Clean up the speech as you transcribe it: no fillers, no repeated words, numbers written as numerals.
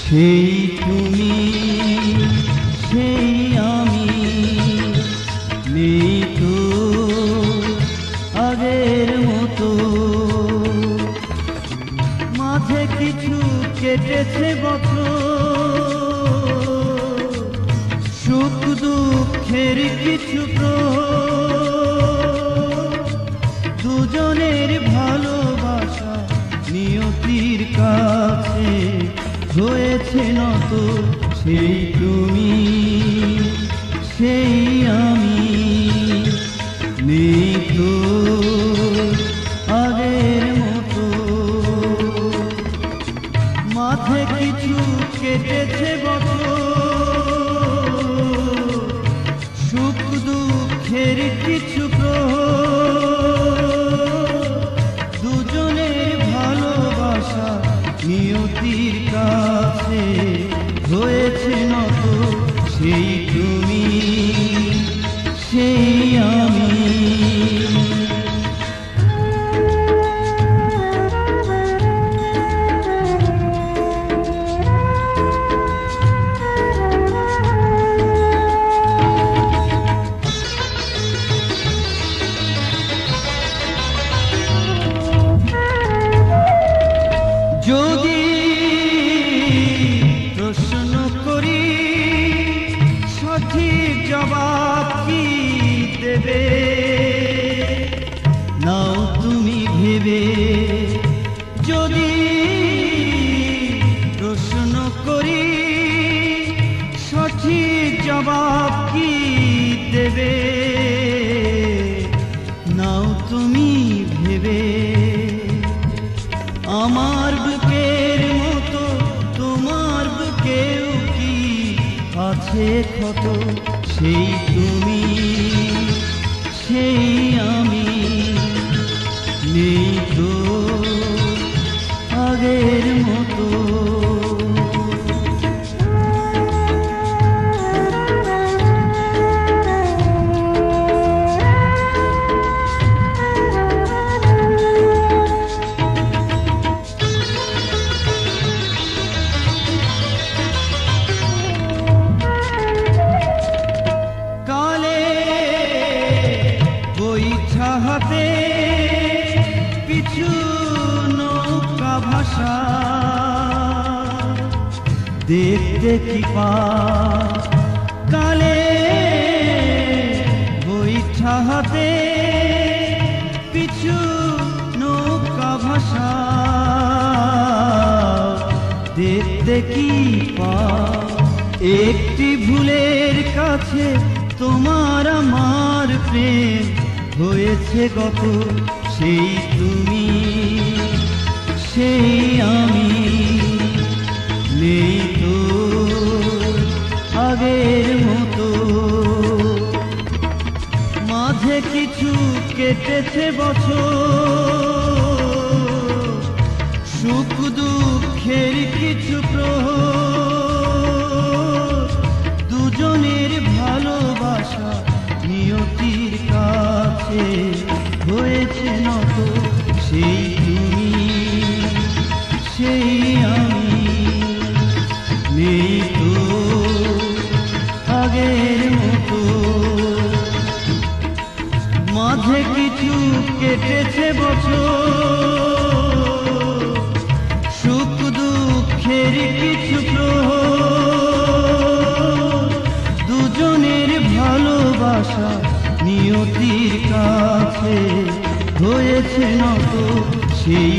সেই তুমি সেই আমি নেই তো আগের মতো। মাঝে কিছু কেটেছে বছর, সুখ দুঃখের কিছু দুজনের ভালোবাসা নিয়তির কাছে হয়েছে নত। সেই তুমি সেই আমি নেই তো আগের মতো। মাঝে কিছু কেটেছে বছর, সুখ দুঃখের কিছু দুজনের ভালোবাসা নিয়তির কাছে হয়েছে নত। সেই তুমি সেই আমি। যদি প্রশ্ন করি সঠিক জবাব কি দেবে, নাও তুমি ভেবে। যদি প্রশ্ন করি সঠিক জবাব কি দেবে, নাও তুমি ভেবে। আমার বুকের মতো তোমার বুকেও কি আছে ক্ষত? সেই তুমি সেই আমি নেই তো আগের মতো। হাতে পিছু নৌকা ভাষা দেখতে কি পা কালে বৈঠা হাতে পিছু নৌকা ভাষা দেখতে কি পা। একটি ভুলের কাছে তোমার আমার প্রেম হয়েছে গত। সেই তুমি সেই আমি নেই তো আগের মতো। মাঝে কিছু কেটেছে বছর, সুখ দুঃখের কিছু দুজনের ভালোবাসা নিয়তির কাছে হয়েছে নত। সেই তুমি সেই আমি নেই তো আগের মতো। মাঝে কিছু কেটেছে বছর, সুখ দুঃখের কিছু দুজনের ভালোবাসা নিয়তির কাছে হয়েছে নত। সেই